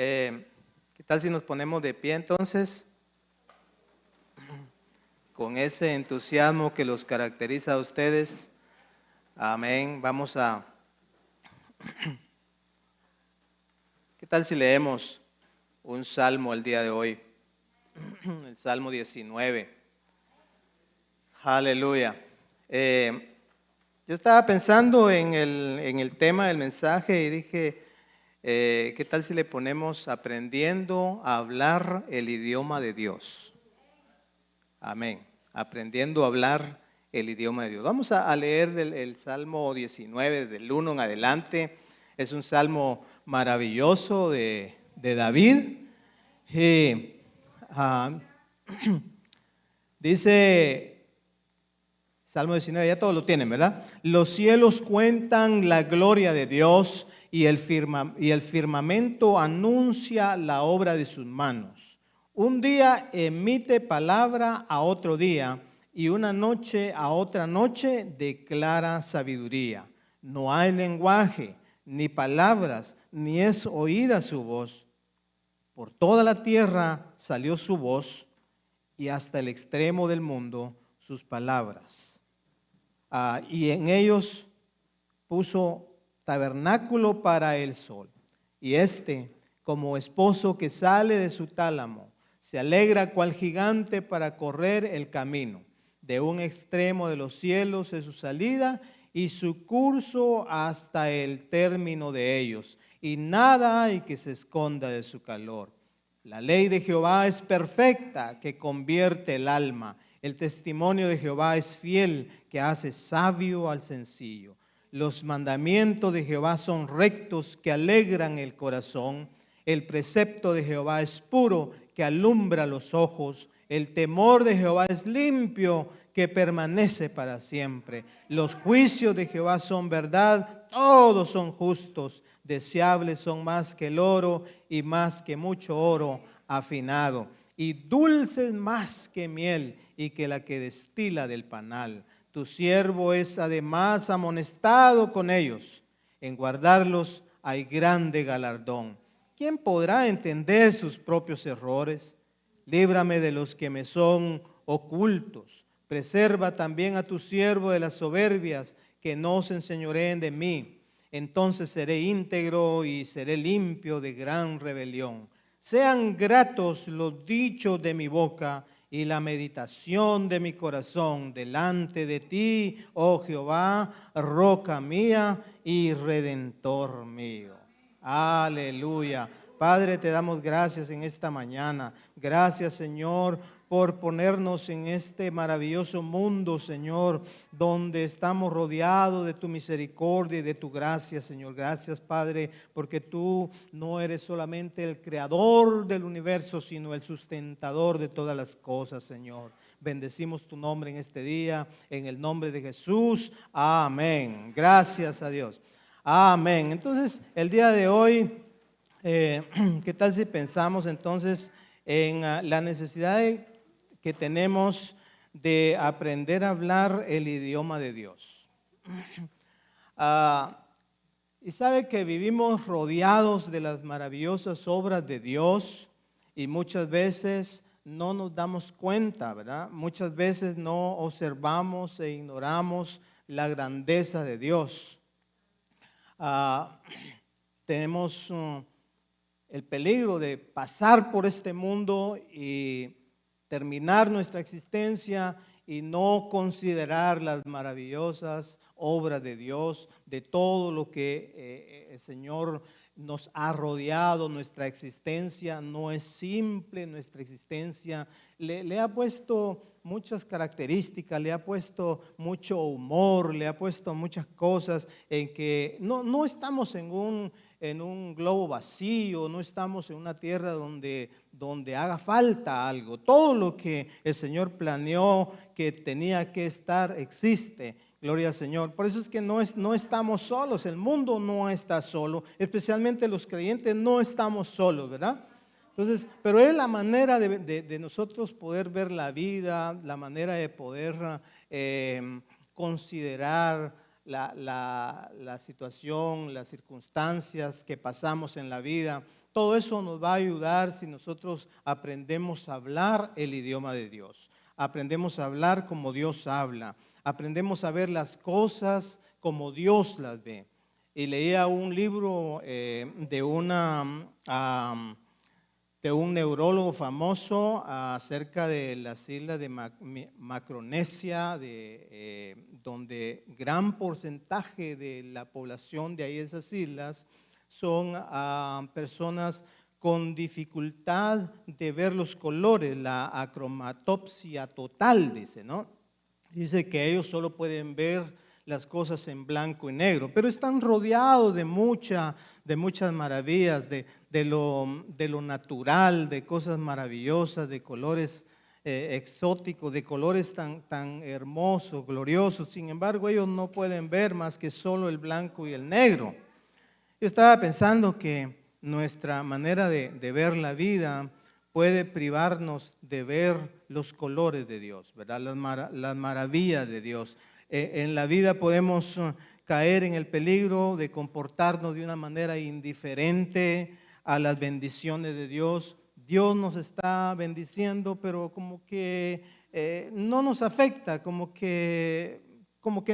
¿Qué tal si nos ponemos de pie entonces? Con ese entusiasmo que los caracteriza a ustedes. Amén. ¿Qué tal si leemos un salmo el día de hoy? El Salmo 19. Aleluya. Yo estaba pensando en el tema del mensaje y dije, ¿qué tal si le ponemos aprendiendo a hablar el idioma de Dios? Amén. Aprendiendo a hablar el idioma de Dios. Vamos a leer el Salmo 19, del 1 en adelante. Es un salmo maravilloso de David. Dice Salmo 19, ya todos lo tienen, ¿verdad? Los cielos cuentan la gloria de Dios y el firmamento anuncia la obra de sus manos. Un día emite palabra a otro día y una noche a otra noche declara sabiduría. No hay lenguaje, ni palabras, ni es oída su voz. Por toda la tierra salió su voz y hasta el extremo del mundo sus palabras. Y en ellos puso tabernáculo para el sol. Y como esposo que sale de su tálamo, se alegra cual gigante para correr el camino. De un extremo de los cielos es su salida y su curso hasta el término de ellos. Y nada hay que se esconda de su calor. La ley de Jehová es perfecta, que convierte el alma. El testimonio de Jehová es fiel, que hace sabio al sencillo. Los mandamientos de Jehová son rectos, que alegran el corazón. El precepto de Jehová es puro, que alumbra los ojos. El temor de Jehová es limpio, que permanece para siempre. Los juicios de Jehová son verdad, todos son justos. Deseables son más que el oro y más que mucho oro afinado. Y dulces más que miel y que la que destila del panal. Tu siervo es además amonestado con ellos. En guardarlos hay grande galardón. ¿Quién podrá entender sus propios errores? Líbrame de los que me son ocultos. Preserva también a tu siervo de las soberbias, que no se enseñoreen de mí. Entonces seré íntegro y seré limpio de gran rebelión. Sean gratos los dichos de mi boca y la meditación de mi corazón delante de ti, oh Jehová, roca mía y redentor mío. Aleluya. Padre, te damos gracias en esta mañana. Gracias, Señor, por ponernos en este maravilloso mundo, Señor, donde estamos rodeados de tu misericordia y de tu gracia, Señor. Gracias, Padre, porque tú no eres solamente el creador del universo, sino el sustentador de todas las cosas, Señor. Bendecimos tu nombre en este día, en el nombre de Jesús. Amén. Gracias a Dios. Amén. Entonces, el día de hoy, ¿qué tal si pensamos entonces en la necesidad que tenemos de aprender a hablar el idioma de Dios? Y sabe que vivimos rodeados de las maravillosas obras de Dios y muchas veces no nos damos cuenta, ¿verdad? Muchas veces no observamos e ignoramos la grandeza de Dios. Tenemos el peligro de pasar por este mundo y terminar nuestra existencia y no considerar las maravillosas obras de Dios, de todo lo que el Señor nos ha rodeado. Nuestra existencia no es simple, nuestra existencia le ha puesto muchas características, le ha puesto mucho humor, le ha puesto muchas cosas en que no estamos en un globo vacío, no estamos en una tierra donde haga falta algo. Todo lo que el Señor planeó que tenía que estar existe. Gloria al Señor. Por eso es que no estamos solos, el mundo no está solo, especialmente los creyentes no estamos solos, ¿verdad? Entonces, pero es la manera de nosotros poder ver la vida, la manera de poder considerar la situación, las circunstancias que pasamos en la vida. Todo eso nos va a ayudar si nosotros aprendemos a hablar el idioma de Dios. Aprendemos a hablar como Dios habla. Aprendemos a ver las cosas como Dios las ve. Y leía un libro de un neurólogo famoso acerca de las islas de Macaronesia, donde gran porcentaje de la población de ahí, esas islas, son personas con dificultad de ver los colores, la acromatopsia total, dice, ¿no? Dice que ellos solo pueden ver las cosas en blanco y negro, pero están rodeados de muchas maravillas, de lo natural, de cosas maravillosas, de colores exóticos, de colores tan hermosos, gloriosos. Sin embargo, ellos no pueden ver más que solo el blanco y el negro. Yo estaba pensando que nuestra manera de ver la vida puede privarnos de ver los colores de Dios, ¿verdad? Las maravillas de Dios. En la vida podemos caer en el peligro de comportarnos de una manera indiferente a las bendiciones de Dios. Dios nos está bendiciendo, pero como que no nos afecta, como que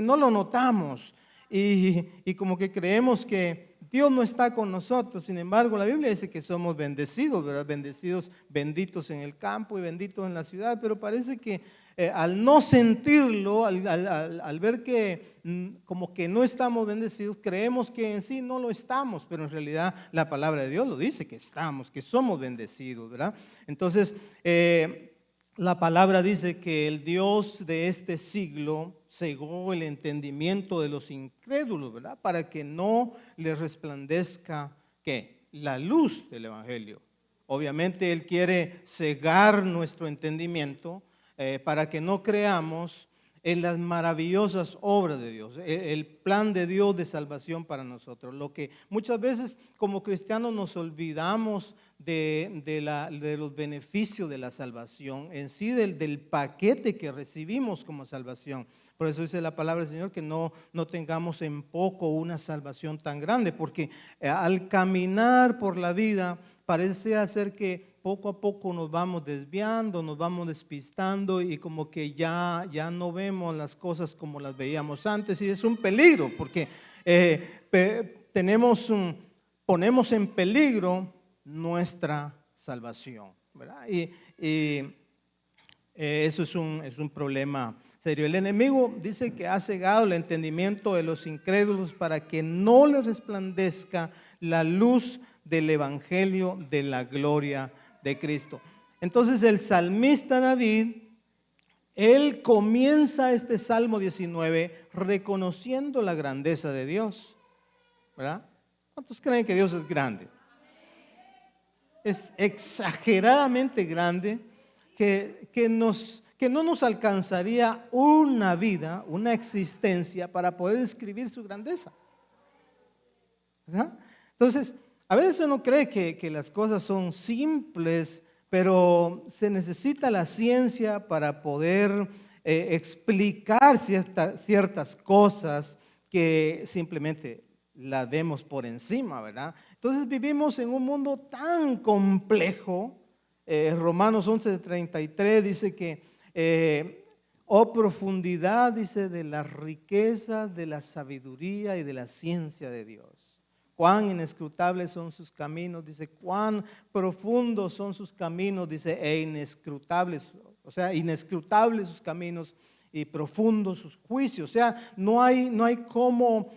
no lo notamos y como que creemos que Dios no está con nosotros. Sin embargo, la Biblia dice que somos bendecidos, ¿verdad? Bendecidos, benditos en el campo y benditos en la ciudad, pero parece que al no sentirlo, al ver que como que no estamos bendecidos, creemos que en sí no lo estamos, pero en realidad la palabra de Dios lo dice, que estamos, que somos bendecidos, ¿verdad? Entonces, la palabra dice que el Dios de este siglo cegó el entendimiento de los incrédulos, ¿verdad? Para que no les resplandezca, ¿qué? La luz del Evangelio. Obviamente Él quiere cegar nuestro entendimiento para que no creamos en las maravillosas obras de Dios, el plan de Dios de salvación para nosotros. Lo que muchas veces como cristianos nos olvidamos de los beneficios de la salvación, en sí del paquete que recibimos como salvación. Por eso dice la palabra del Señor que no tengamos en poco una salvación tan grande, porque al caminar por la vida parece hacer que poco a poco nos vamos desviando, nos vamos despistando y como que ya no vemos las cosas como las veíamos antes, y es un peligro porque ponemos en peligro nuestra salvación, ¿verdad? Y eso es un problema serio. El enemigo dice que ha cegado el entendimiento de los incrédulos para que no les resplandezca la luz del evangelio de la gloria de Cristo. Entonces el salmista David, él comienza este Salmo 19 reconociendo la grandeza de Dios, ¿verdad? ¿Cuántos creen que Dios es grande? Es exageradamente grande que no nos alcanzaría una vida, una existencia para poder describir su grandeza, ¿verdad? Entonces, a veces uno cree que las cosas son simples, pero se necesita la ciencia para poder explicar ciertas cosas que simplemente las vemos por encima, ¿verdad? Entonces vivimos en un mundo tan complejo. Romanos 11:33 dice que, oh profundidad, dice, de la riqueza, de la sabiduría y de la ciencia de Dios. Cuán inescrutables son sus caminos, dice, cuán profundos son sus caminos, dice, e inescrutables, o sea, inescrutables sus caminos y profundos sus juicios. O sea, no hay cómo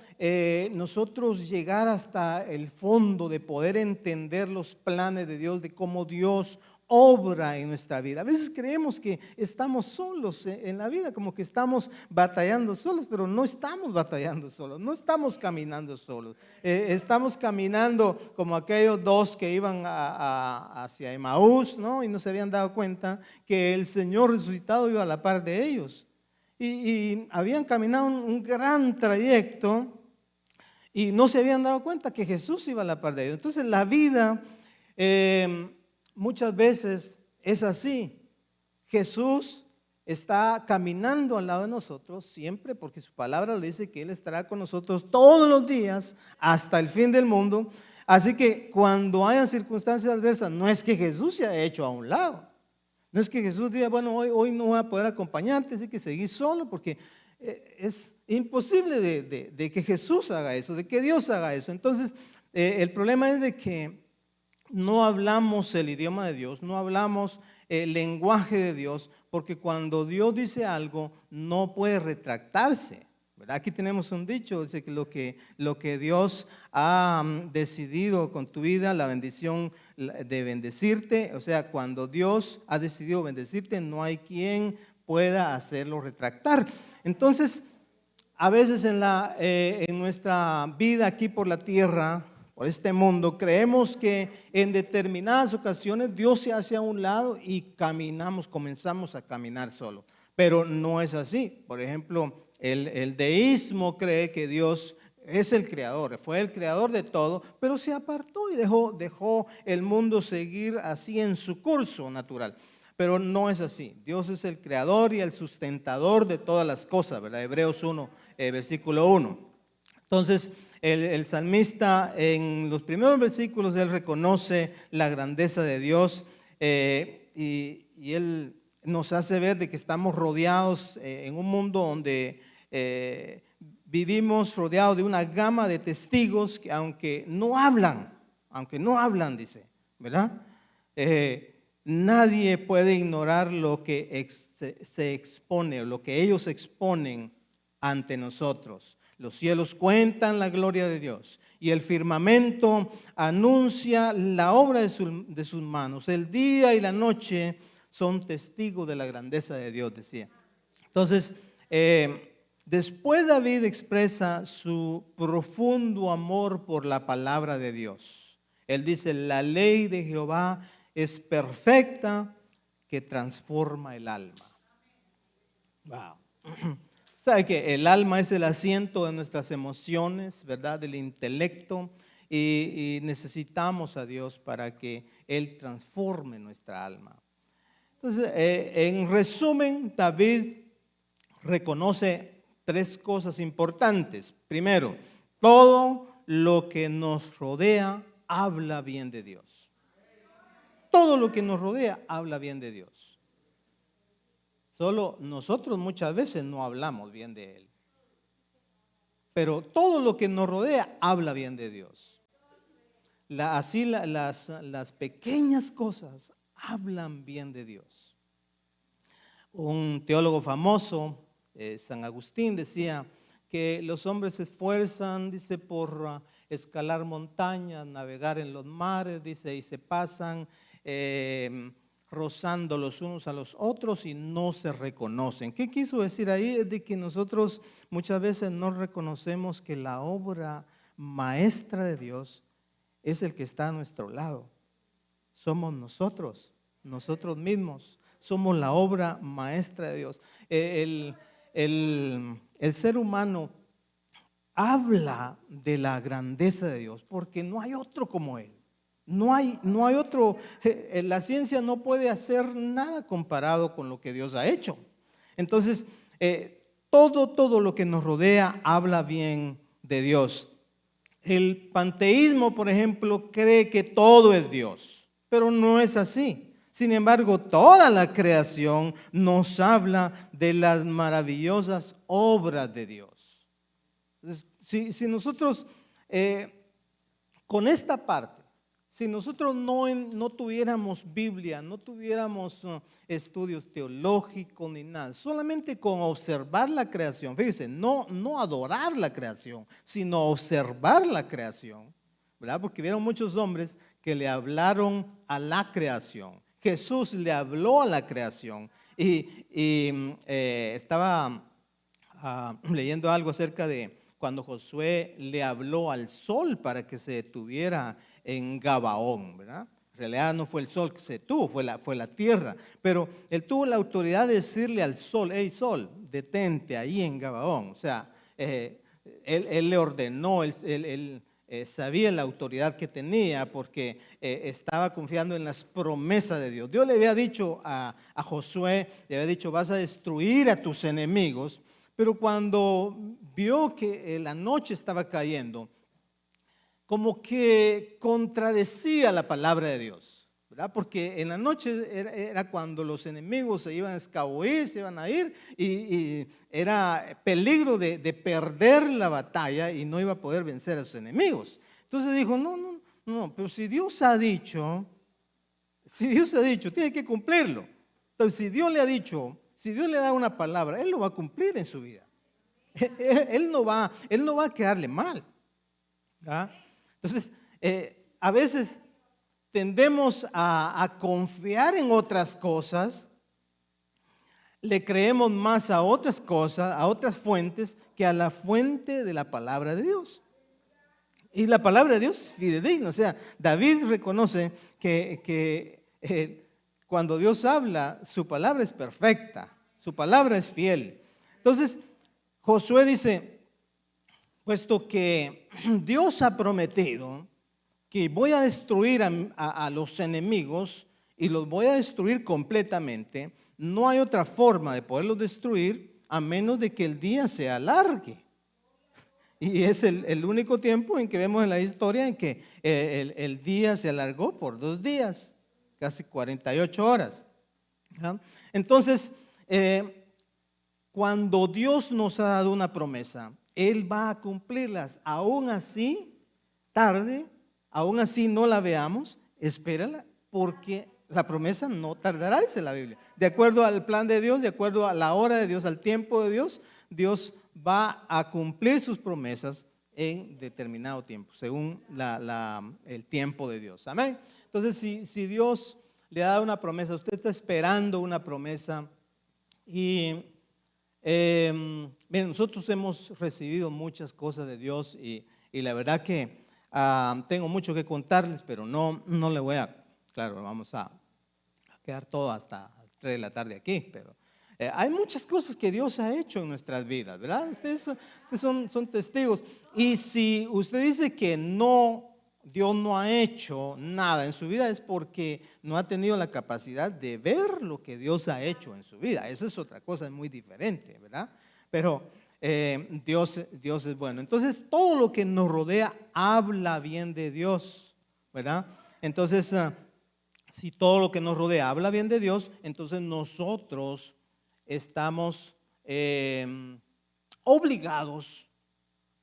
nosotros llegar hasta el fondo de poder entender los planes de Dios, de cómo Dios obra en nuestra vida. A veces creemos que estamos solos en la vida, como que estamos batallando solos, pero no estamos batallando solos, no estamos caminando solos. Estamos caminando como aquellos dos que iban hacia Emaús, ¿no? Y no se habían dado cuenta que el Señor resucitado iba a la par de ellos. Y habían caminado un gran trayecto y no se habían dado cuenta que Jesús iba a la par de ellos. Entonces la vida muchas veces es así. Jesús está caminando al lado de nosotros siempre, porque su palabra le dice que Él estará con nosotros todos los días hasta el fin del mundo. Así que cuando hayan circunstancias adversas, no es que Jesús se haya hecho a un lado. No es que Jesús diga, bueno, hoy no voy a poder acompañarte, así que seguí solo, porque es imposible de que Jesús haga eso, de que Dios haga eso. Entonces, el problema es de que no hablamos el idioma de Dios, no hablamos el lenguaje de Dios, porque cuando Dios dice algo, no puede retractarse. ¿Verdad? Aquí tenemos un dicho, dice que lo que Dios ha decidido con tu vida, la bendición de bendecirte, o sea, cuando Dios ha decidido bendecirte, no hay quien pueda hacerlo retractar. Entonces, a veces en nuestra vida aquí por la tierra, por este mundo, creemos que en determinadas ocasiones Dios se hace a un lado y comenzamos a caminar solo. Pero no es así. Por ejemplo, el deísmo cree que Dios es el creador, fue el creador de todo, pero se apartó y dejó el mundo seguir así en su curso natural. Pero no es así. Dios es el creador y el sustentador de todas las cosas, ¿verdad? Hebreos 1, versículo 1. Entonces, el salmista en los primeros versículos, él reconoce la grandeza de Dios y él nos hace ver de que estamos rodeados en un mundo donde vivimos rodeados de una gama de testigos que aunque no hablan, dice, ¿verdad? Nadie puede ignorar lo que se expone, lo que ellos exponen ante nosotros. Los cielos cuentan la gloria de Dios y el firmamento anuncia la obra de sus manos. El día y la noche son testigos de la grandeza de Dios, decía. Entonces, después David expresa su profundo amor por la palabra de Dios. Él dice, la ley de Jehová es perfecta, que transforma el alma. Wow. Sabe que el alma es el asiento de nuestras emociones, ¿verdad? Del intelecto, y necesitamos a Dios para que Él transforme nuestra alma. Entonces, en resumen, David reconoce tres cosas importantes. Primero, todo lo que nos rodea habla bien de Dios. Todo lo que nos rodea habla bien de Dios. Solo nosotros muchas veces no hablamos bien de Él. Pero todo lo que nos rodea habla bien de Dios. Así las pequeñas cosas hablan bien de Dios. Un teólogo famoso, San Agustín, decía que los hombres se esfuerzan, dice, por escalar montañas, navegar en los mares, dice, y se pasan rozando los unos a los otros y no se reconocen. ¿Qué quiso decir ahí? Es de que nosotros muchas veces no reconocemos que la obra maestra de Dios es el que está a nuestro lado. Somos nosotros mismos, somos la obra maestra de Dios. El ser humano habla de la grandeza de Dios porque no hay otro como Él. No hay otro, la ciencia no puede hacer nada comparado con lo que Dios ha hecho. Entonces, todo lo que nos rodea habla bien de Dios. El panteísmo, por ejemplo, cree que todo es Dios, pero no es así. Sin embargo, toda la creación nos habla de las maravillosas obras de Dios. Entonces, si nosotros, con esta parte, si nosotros no tuviéramos Biblia, no tuviéramos estudios teológicos ni nada, solamente con observar la creación, fíjense, no adorar la creación, sino observar la creación, ¿verdad? Porque vieron muchos hombres que le hablaron a la creación. Jesús le habló a la creación y estaba leyendo algo acerca de cuando Josué le habló al sol para que se detuviera en Gabaón, ¿verdad? En realidad no fue el sol que se detuvo, fue la tierra, pero él tuvo la autoridad de decirle al sol, hey sol, detente ahí en Gabaón. O sea, él le ordenó, él sabía la autoridad que tenía porque estaba confiando en las promesas de Dios. Dios le había dicho a Josué, le había dicho, vas a destruir a tus enemigos, pero cuando vio que la noche estaba cayendo, como que contradecía la palabra de Dios, ¿verdad? Porque en la noche era cuando los enemigos se iban a escabullir, se iban a ir y era peligro de perder la batalla y no iba a poder vencer a sus enemigos. Entonces dijo, no, pero si Dios ha dicho, tiene que cumplirlo. Entonces si Dios le ha dicho, si Dios le da una palabra, Él lo va a cumplir en su vida. Él no va a quedarle mal, ¿verdad? Entonces, a veces tendemos a confiar en otras cosas, le creemos más a otras cosas, a otras fuentes, que a la fuente de la palabra de Dios. Y la palabra de Dios es fidedigna. O sea, David reconoce que cuando Dios habla, su palabra es perfecta, su palabra es fiel. Entonces, Josué dice, puesto que Dios ha prometido que voy a destruir a los enemigos y los voy a destruir completamente, no hay otra forma de poderlos destruir a menos de que el día se alargue. Y es el único tiempo en que vemos en la historia en que el día se alargó por 2 días, casi 48 horas. ¿Ah? Entonces, cuando Dios nos ha dado una promesa, Él va a cumplirlas. Aún así, tarde, aún así no la veamos, espérala, porque la promesa no tardará, dice la Biblia. De acuerdo al plan de Dios, de acuerdo a la hora de Dios, al tiempo de Dios, Dios va a cumplir sus promesas en determinado tiempo, según el tiempo de Dios. Amén. Entonces, si Dios le ha dado una promesa, usted está esperando una promesa y miren, nosotros hemos recibido muchas cosas de Dios y la verdad que tengo mucho que contarles, pero no le voy a, claro, vamos a quedar todo hasta 3 de la tarde aquí, pero hay muchas cosas que Dios ha hecho en nuestras vidas, ¿verdad? Ustedes son testigos. Y si usted dice que Dios no ha hecho nada en su vida, es porque no ha tenido la capacidad de ver lo que Dios ha hecho en su vida. Esa es otra cosa, es muy diferente, ¿verdad? Pero Dios es bueno. Entonces, todo lo que nos rodea habla bien de Dios, ¿verdad? Entonces, si todo lo que nos rodea habla bien de Dios, entonces nosotros estamos obligados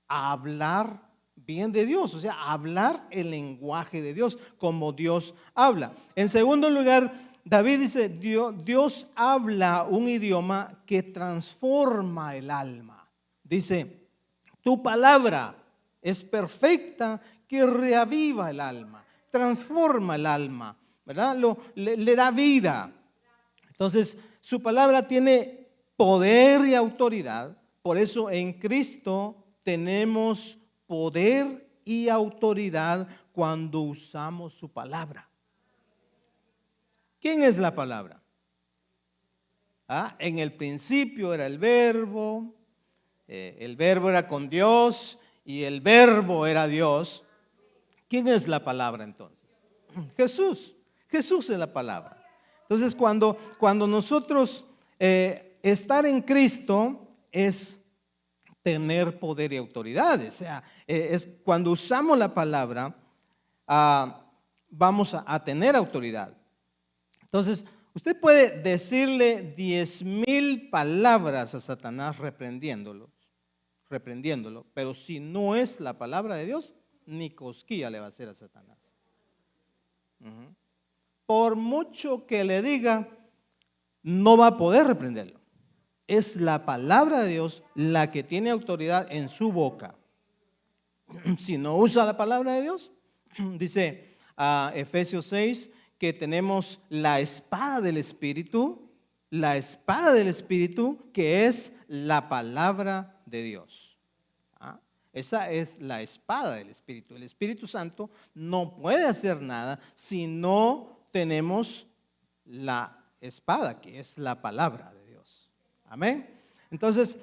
a hablar bien de Dios, o sea, a hablar el lenguaje de Dios, como Dios habla. En segundo lugar, David dice, Dios habla un idioma que transforma el alma. Dice, tu palabra es perfecta, que reaviva el alma, transforma el alma, ¿verdad? Le da vida. Entonces, su palabra tiene poder y autoridad. Por eso en Cristo tenemos poder y autoridad cuando usamos su palabra. ¿Quién es la palabra? En el principio era el verbo era con Dios y el verbo era Dios. ¿Quién es la palabra entonces? Jesús. Jesús es la palabra. Entonces cuando nosotros estar en Cristo es tener poder y autoridad. O sea, es cuando usamos la palabra vamos a tener autoridad. Entonces, usted puede decirle 10,000 palabras a Satanás reprendiéndolo, pero si no es la palabra de Dios, ni cosquilla le va a hacer a Satanás. Por mucho que le diga, no va a poder reprenderlo. Es la palabra de Dios la que tiene autoridad en su boca. Si no usa la palabra de Dios, dice Efesios 6 que tenemos la espada del Espíritu que es la palabra de Dios. Esa es la espada del Espíritu. El Espíritu Santo no puede hacer nada si no tenemos la espada, que es la palabra de Dios. Amén. Entonces,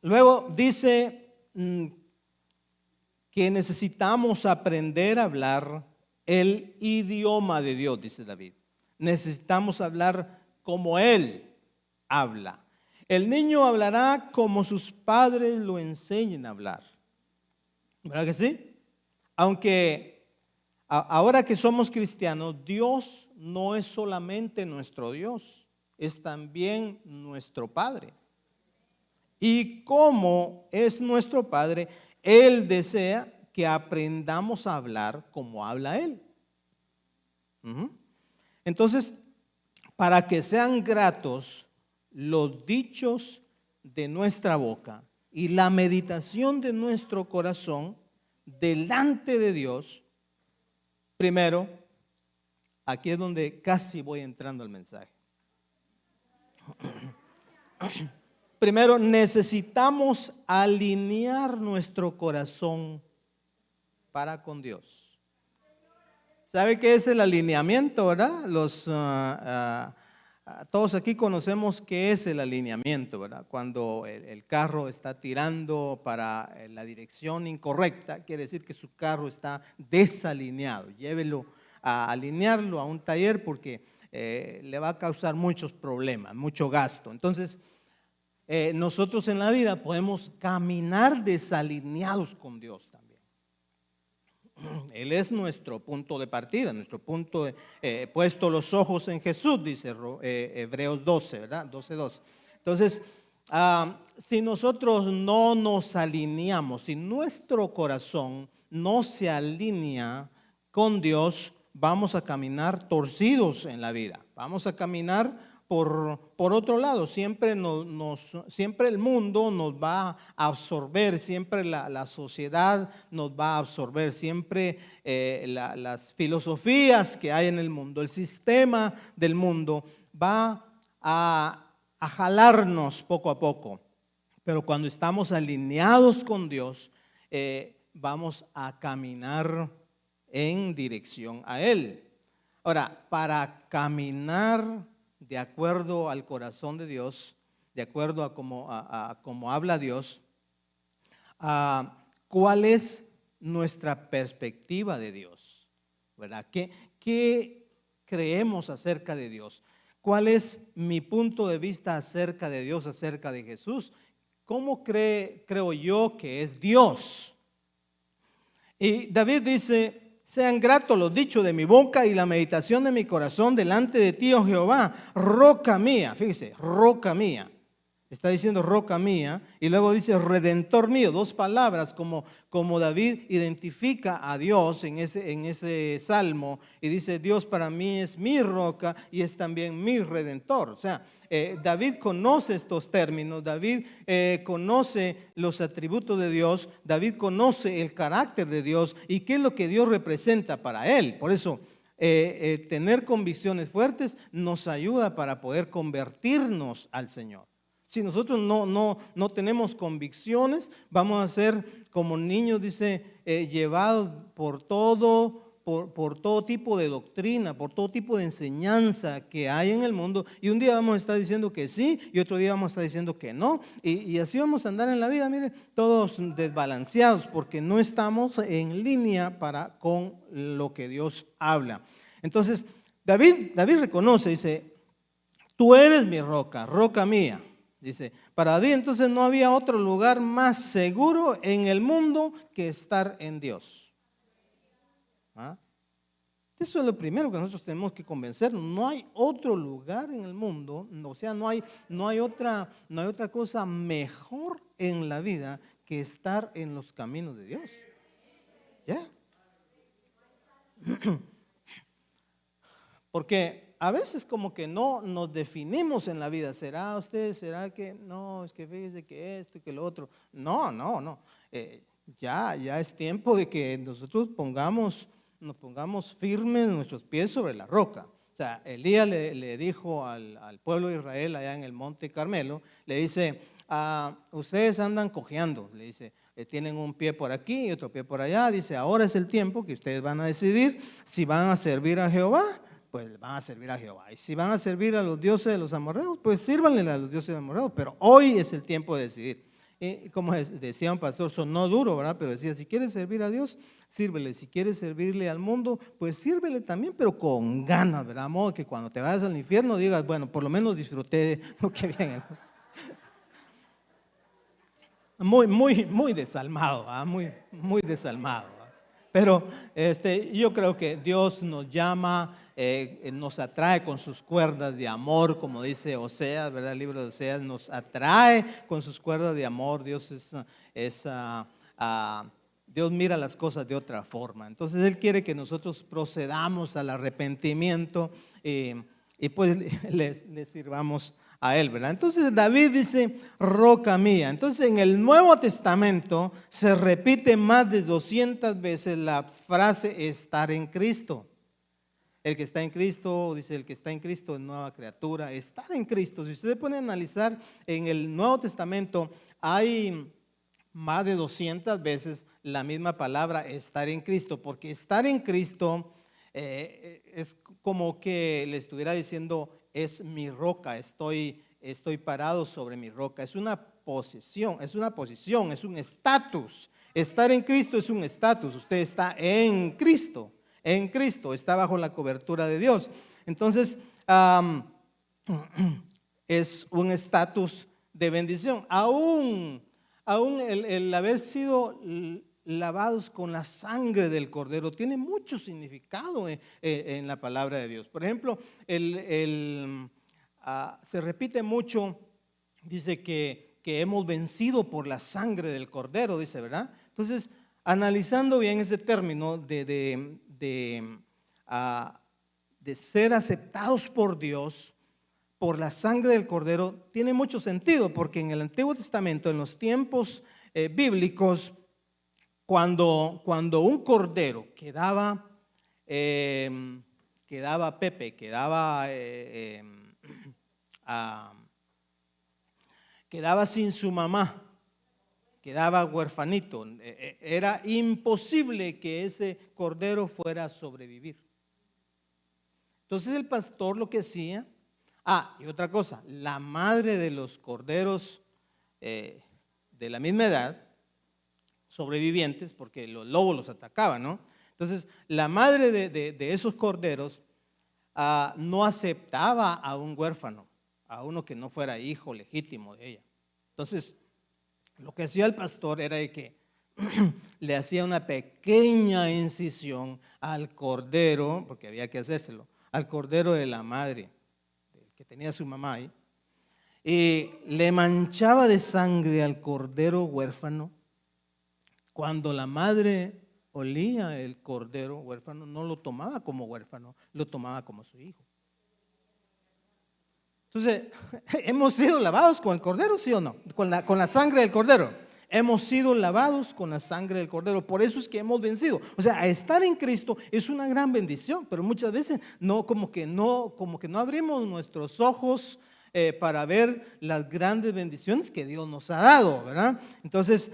luego dice que necesitamos aprender a hablar el idioma de Dios, dice David. Necesitamos hablar como Él habla. El niño hablará como sus padres lo enseñen a hablar. ¿Verdad que sí? Aunque ahora que somos cristianos, Dios no es solamente nuestro Dios, es también nuestro Padre. Y como es nuestro Padre, Él desea que aprendamos a hablar como habla Él. Entonces, para que sean gratos los dichos de nuestra boca y la meditación de nuestro corazón delante de Dios, primero, aquí es donde casi voy entrando al mensaje. Primero, necesitamos alinear nuestro corazón para con Dios. ¿Sabe qué es el alineamiento, verdad? Todos aquí conocemos qué es el alineamiento, ¿verdad? Cuando el carro está tirando para la dirección incorrecta, quiere decir que su carro está desalineado. Llévelo a alinearlo a un taller porque le va a causar muchos problemas, mucho gasto. Entonces, nosotros en la vida podemos caminar desalineados con Dios también. Él es nuestro punto de partida, nuestro punto de, puesto los ojos en Jesús, dice Hebreos 12, ¿verdad? 12:2. Entonces, si nosotros no nos alineamos, si nuestro corazón no se alinea con Dios, vamos a caminar torcidos en la vida, vamos a caminar por otro lado. Siempre el mundo nos va a absorber, siempre la sociedad nos va a absorber, siempre las filosofías que hay en el mundo, el sistema del mundo va a jalarnos poco a poco. Pero cuando estamos alineados con Dios, vamos a caminar en dirección a Él. Ahora, para caminar de acuerdo al corazón de Dios, de acuerdo a cómo habla Dios, ¿cuál es nuestra perspectiva de Dios? ¿Verdad? ¿Qué creemos acerca de Dios? ¿Cuál es mi punto de vista acerca de Dios, acerca de Jesús? ¿Cómo creo yo que es Dios? Y David dice: sean gratos los dichos de mi boca y la meditación de mi corazón delante de ti, oh Jehová, roca mía. Fíjese, roca mía. Está diciendo roca mía y luego dice redentor mío. Dos palabras como David identifica a Dios en ese salmo y dice: Dios para mí es mi roca y es también mi redentor. O sea, David conoce estos términos, David conoce los atributos de Dios, David conoce el carácter de Dios y qué es lo que Dios representa para él. Por eso tener convicciones fuertes nos ayuda para poder convertirnos al Señor. Si nosotros no tenemos convicciones, vamos a ser como niños, dice, llevados por todo tipo de doctrina, por todo tipo de enseñanza que hay en el mundo. Y un día vamos a estar diciendo que sí y otro día vamos a estar diciendo que no. Y así vamos a andar en la vida, miren, todos desbalanceados porque no estamos en línea con lo que Dios habla. Entonces, David reconoce, dice: tú eres mi roca, roca mía. Dice, para David entonces no había otro lugar más seguro en el mundo que estar en Dios. Eso es lo primero que nosotros tenemos que convencernos. No hay otro lugar en el mundo, o sea, no hay otra cosa mejor en la vida que estar en los caminos de Dios. ¿Ya? Porque a veces como que no nos definimos en la vida. ¿Será usted? ¿Será que no? Es que fíjese que esto y que lo otro. No. Ya es tiempo de que nosotros nos pongamos firmes nuestros pies sobre la roca. O sea, Elías le dijo al pueblo de Israel allá en el monte Carmelo, le dice: ustedes andan cojeando, le dice, tienen un pie por aquí y otro pie por allá. Dice: ahora es el tiempo que ustedes van a decidir si van a servir a Jehová, pues van a servir a Jehová. Y si van a servir a los dioses de los amorreos, pues sírvanle a los dioses de los amorreos. Pero hoy es el tiempo de decidir. como decía un pastor, sonó duro, ¿verdad? Pero decía, si quieres servir a Dios, sírvele. Si quieres servirle al mundo, pues sírvele también, pero con ganas, ¿verdad? A modo que cuando te vayas al infierno digas, bueno, por lo menos disfruté lo que había en el... Muy desalmado, ¿ah? Muy desalmado, ¿ah? Pero yo creo que Dios nos llama, nos atrae con sus cuerdas de amor, como dice Oseas, ¿verdad? El libro de Oseas nos atrae con sus cuerdas de amor. Dios mira las cosas de otra forma. Entonces Él quiere que nosotros procedamos al arrepentimiento y pues le sirvamos a Él, ¿verdad? Entonces David dice, roca mía. Entonces en el Nuevo Testamento se repite más de 200 veces la frase estar en Cristo. El que está en Cristo, dice, el que está en Cristo es nueva criatura. Estar en Cristo, si ustedes pueden analizar en el Nuevo Testamento, hay más de 200 veces la misma palabra estar en Cristo, porque estar en Cristo es como que le estuviera diciendo, es mi roca, estoy parado sobre mi roca. Es una posición, es un estatus. Estar en Cristo es un estatus. Usted está en Cristo, está bajo la cobertura de Dios. Entonces, es un estatus de bendición. Aún el haber sido lavados con la sangre del Cordero tiene mucho significado en la palabra de Dios. Por ejemplo, se repite mucho, dice que hemos vencido por la sangre del Cordero, dice, ¿verdad? Entonces, analizando bien ese término de ser aceptados por Dios por la sangre del Cordero, tiene mucho sentido, porque en el Antiguo Testamento, en los tiempos bíblicos, cuando un cordero quedaba sin su mamá, quedaba huerfanito, era imposible que ese cordero fuera a sobrevivir. Entonces el pastor lo que hacía, y otra cosa, la madre de los corderos de la misma edad, sobrevivientes, porque los lobos los atacaban, ¿no? Entonces, la madre de esos corderos no aceptaba a un huérfano, a uno que no fuera hijo legítimo de ella. Entonces, lo que hacía el pastor era que le hacía una pequeña incisión al cordero, porque había que hacérselo, al cordero de la madre, que tenía su mamá ahí, y le manchaba de sangre al cordero huérfano. Cuando la madre olía el cordero huérfano, no lo tomaba como huérfano, lo tomaba como su hijo. Entonces, ¿hemos sido lavados con el cordero, sí o no? Con la sangre del cordero. Hemos sido lavados con la sangre del cordero. Por eso es que hemos vencido. O sea, estar en Cristo es una gran bendición, pero muchas veces como que no abrimos nuestros ojos para ver las grandes bendiciones que Dios nos ha dado, ¿verdad? Entonces,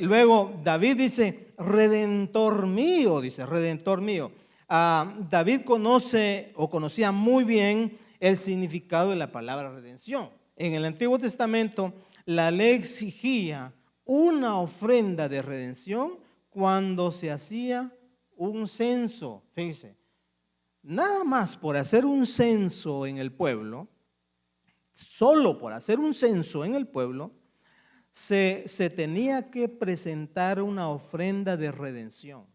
luego David dice, Redentor mío, dice, Redentor mío. David conocía muy bien el significado de la palabra redención. En el Antiguo Testamento, la ley exigía una ofrenda de redención cuando se hacía un censo. Fíjese, nada más por hacer un censo en el pueblo, solo por hacer un censo en el pueblo, se tenía que presentar una ofrenda de redención.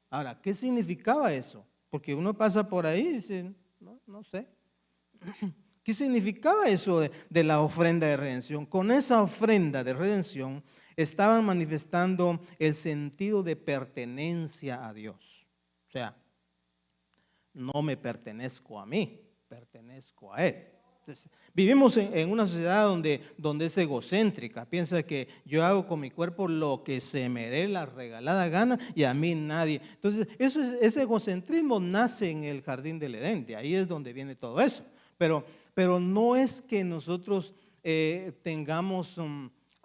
Ahora, ¿qué significaba eso? Porque uno pasa por ahí y dice, no sé. ¿Qué significaba eso de la ofrenda de redención? Con esa ofrenda de redención estaban manifestando el sentido de pertenencia a Dios. O sea, no me pertenezco a mí, pertenezco a Él. Entonces, vivimos en una sociedad donde es egocéntrica. Piensa que yo hago con mi cuerpo lo que se me dé la regalada gana y a mí nadie. Entonces, ese egocentrismo nace en el jardín del Edén. De ahí es donde viene todo eso. Pero no es que nosotros tengamos...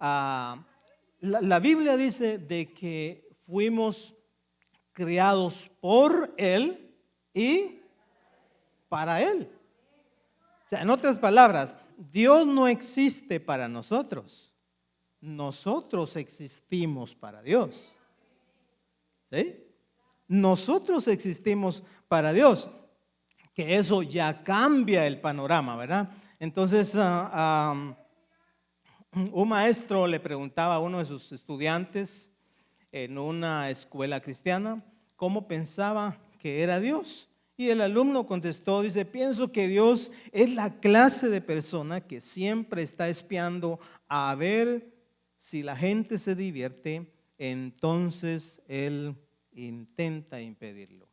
la Biblia dice de que fuimos creados por Él y para Él. O sea, en otras palabras, Dios no existe para nosotros. nosotros existimos para Dios. ¿Sí? Nosotros existimos para Dios. Que eso ya cambia el panorama, ¿verdad? Entonces, un maestro le preguntaba a uno de sus estudiantes en una escuela cristiana cómo pensaba que era Dios. Y el alumno contestó, dice, pienso que Dios es la clase de persona que siempre está espiando a ver si la gente se divierte, entonces Él intenta impedirlo.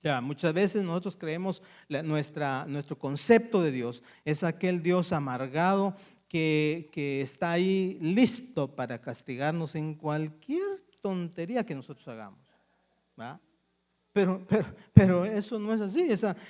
Ya, muchas veces nosotros creemos nuestro concepto de Dios es aquel Dios amargado que está ahí listo para castigarnos en cualquier tontería que nosotros hagamos, ¿verdad? Pero eso no es así.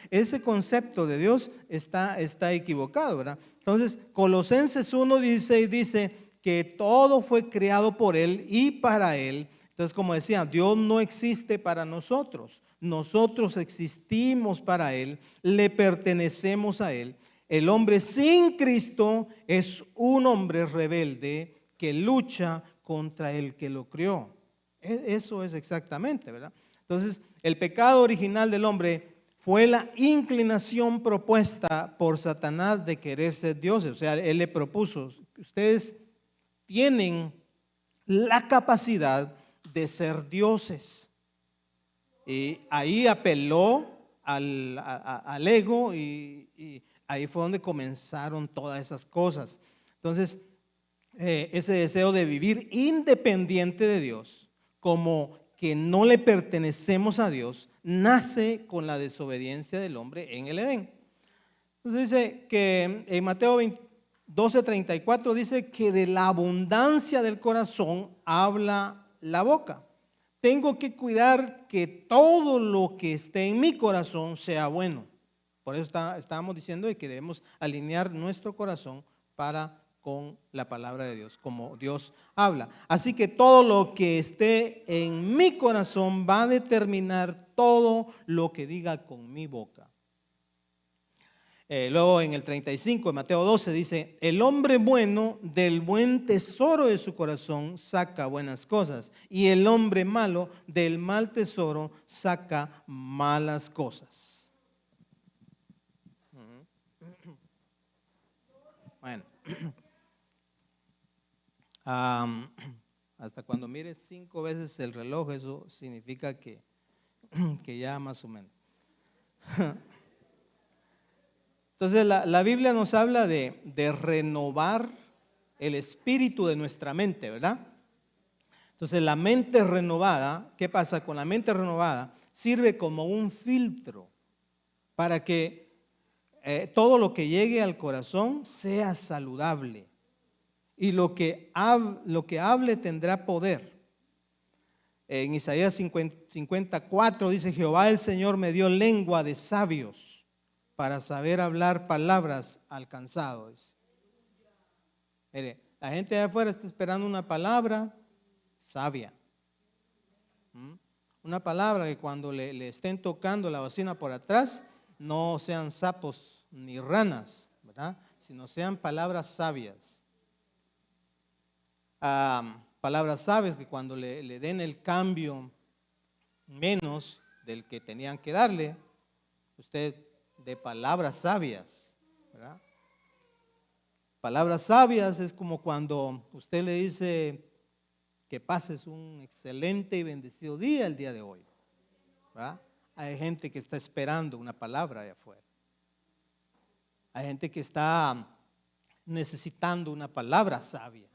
Ese concepto de Dios está equivocado, ¿verdad? Entonces, Colosenses 1:16 dice que todo fue creado por Él y para Él. Entonces, como decía, Dios no existe para nosotros. Nosotros existimos para Él, le pertenecemos a Él. El hombre sin Cristo es un hombre rebelde que lucha contra el que lo creó. Eso es exactamente, ¿verdad? Entonces, el pecado original del hombre fue la inclinación propuesta por Satanás de querer ser dioses. O sea, él le propuso, ustedes tienen la capacidad de ser dioses. Y ahí apeló al ego y ahí fue donde comenzaron todas esas cosas. Entonces, ese deseo de vivir independiente de Dios, como que no le pertenecemos a Dios, nace con la desobediencia del hombre en el Edén. Entonces dice que en Mateo 12:34 dice que de la abundancia del corazón habla la boca. Tengo que cuidar que todo lo que esté en mi corazón sea bueno. Por eso estábamos diciendo que debemos alinear nuestro corazón para con la palabra de Dios, como Dios habla. Así que todo lo que esté en mi corazón va a determinar todo lo que diga con mi boca. Luego en el 35 de Mateo 12 dice, el hombre bueno del buen tesoro de su corazón saca buenas cosas y el hombre malo del mal tesoro saca malas cosas. Bueno, hasta cuando mires 5 veces el reloj, eso significa que ya más o menos. Entonces la Biblia nos habla de renovar el espíritu de nuestra mente, ¿verdad? Entonces la mente renovada, ¿qué pasa con la mente renovada? Sirve como un filtro para que todo lo que llegue al corazón sea saludable y lo que hable tendrá poder. En Isaías 54 dice, Jehová el Señor me dio lengua de sabios para saber hablar palabras al cansado. Mire, la gente de afuera está esperando una palabra sabia. Una palabra que cuando le estén tocando la bocina por atrás, no sean sapos ni ranas, ¿verdad? Sino sean palabras sabias. Palabras sabias que cuando le den el cambio menos del que tenían que darle, usted de palabras sabias, ¿verdad? Palabras sabias es como cuando usted le dice que pases un excelente y bendecido día el día de hoy, ¿verdad? Hay gente que está esperando una palabra de afuera. Hay gente que está necesitando una palabra sabia.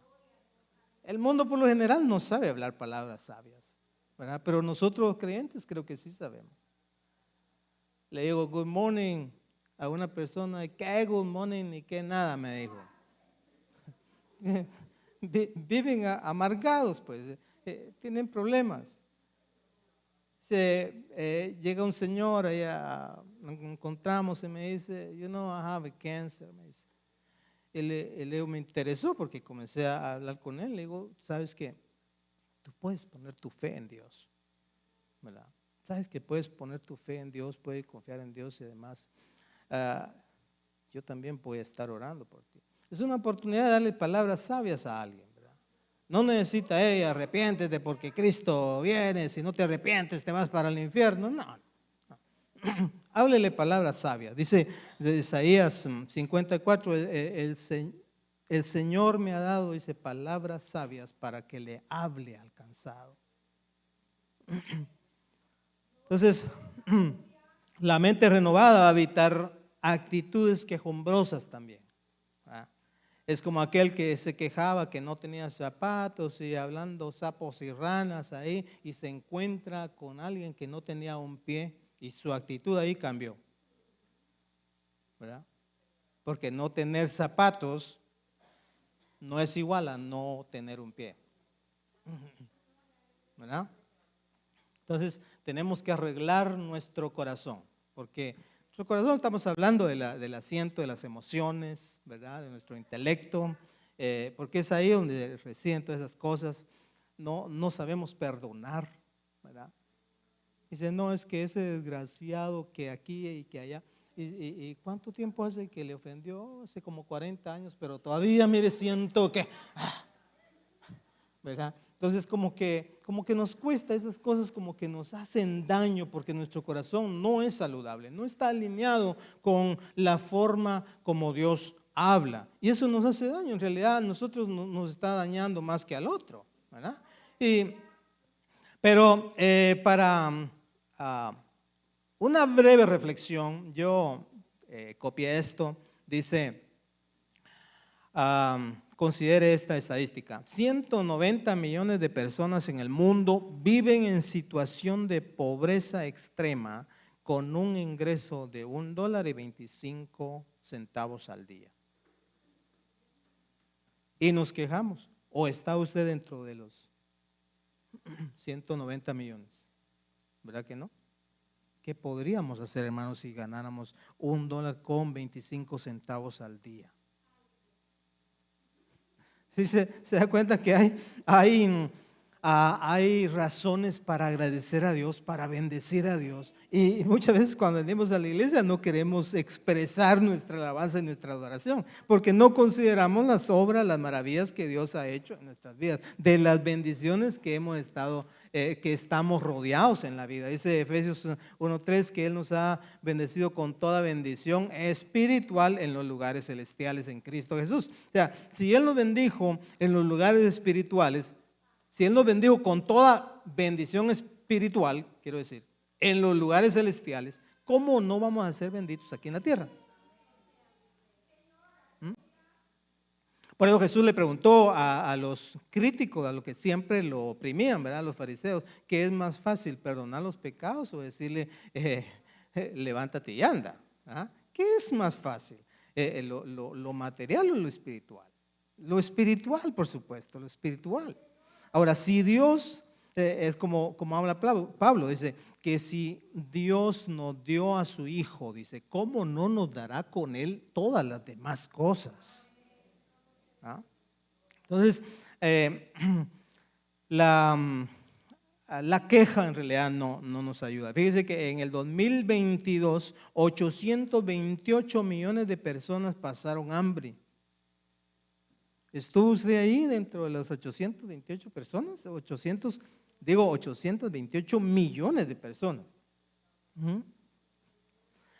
El mundo por lo general no sabe hablar palabras sabias, ¿verdad? Pero nosotros creyentes creo que sí sabemos. Le digo good morning a una persona, ¿qué good morning ni qué nada? Me dijo. Viven amargados, pues, tienen problemas. Llega un señor, allá nos encontramos y me dice, you know, I have a cancer. Me dice. Y me interesó porque comencé a hablar con él. Le digo, ¿sabes qué? Tú puedes poner tu fe en Dios, ¿verdad? Sabes que puedes poner tu fe en Dios, puedes confiar en Dios y además yo también voy a estar orando por ti. Es una oportunidad de darle palabras sabias a alguien, ¿verdad? No necesita ella, arrepiéntete porque Cristo viene, si no te arrepientes te vas para el infierno. No. Háblele palabras sabias. Dice de Isaías 54, el Señor me ha dado, dice, palabras sabias para que le hable al cansado. Entonces, la mente renovada va a evitar actitudes quejumbrosas también. Es como aquel que se quejaba que no tenía zapatos y hablando sapos y ranas ahí y se encuentra con alguien que no tenía un pie y su actitud ahí cambió, ¿verdad? Porque no tener zapatos no es igual a no tener un pie, ¿verdad? Entonces tenemos que arreglar nuestro corazón, porque nuestro corazón, estamos hablando del asiento de las emociones, ¿verdad? De nuestro intelecto, porque es ahí donde residen todas esas cosas. No sabemos perdonar, ¿verdad? Dice, no, es que ese desgraciado que aquí y que allá. ¿Y cuánto tiempo hace que le ofendió? Hace como 40 años, pero todavía, mire, siento que, ¿verdad? Entonces como que nos cuesta esas cosas, como que nos hacen daño porque nuestro corazón no es saludable, no está alineado con la forma como Dios habla. Y eso nos hace daño, en realidad a nosotros nos está dañando más que al otro, ¿verdad? Pero para una breve reflexión, yo copié esto, dice... considere esta estadística. 190 millones de personas en el mundo viven en situación de pobreza extrema con un ingreso de $1.25 al día. Y nos quejamos. ¿O está usted dentro de los 190 millones? ¿Verdad que no? ¿Qué podríamos hacer, hermanos, si ganáramos $1.25 al día? ¿Sí se da cuenta que hay razones para agradecer a Dios, para bendecir a Dios? Y muchas veces cuando venimos a la iglesia no queremos expresar nuestra alabanza y nuestra adoración, porque no consideramos las obras, las maravillas que Dios ha hecho en nuestras vidas, de las bendiciones que hemos estado, que estamos rodeados en la vida. Dice Efesios 1:3 que Él nos ha bendecido con toda bendición espiritual en los lugares celestiales en Cristo Jesús. O sea, si Él nos bendijo en los lugares espirituales, si Él nos bendijo con toda bendición espiritual, quiero decir, en los lugares celestiales, ¿cómo no vamos a ser benditos aquí en la tierra? Por eso Jesús le preguntó a los críticos, a los que siempre lo oprimían, ¿verdad? A los fariseos, ¿qué es más fácil, perdonar los pecados o decirle, levántate y anda? ¿Ah? ¿Qué es más fácil? ¿Lo material o lo espiritual? Lo espiritual, por supuesto, lo espiritual. Ahora, si Dios, es como habla Pablo, dice que si Dios nos dio a su Hijo, dice, ¿cómo no nos dará con Él todas las demás cosas? ¿Ah? Entonces, la queja en realidad no nos ayuda. Fíjese que en el 2022, 828 millones de personas pasaron hambre. ¿Estuvo usted ahí dentro de las 828 personas? 828 millones de personas.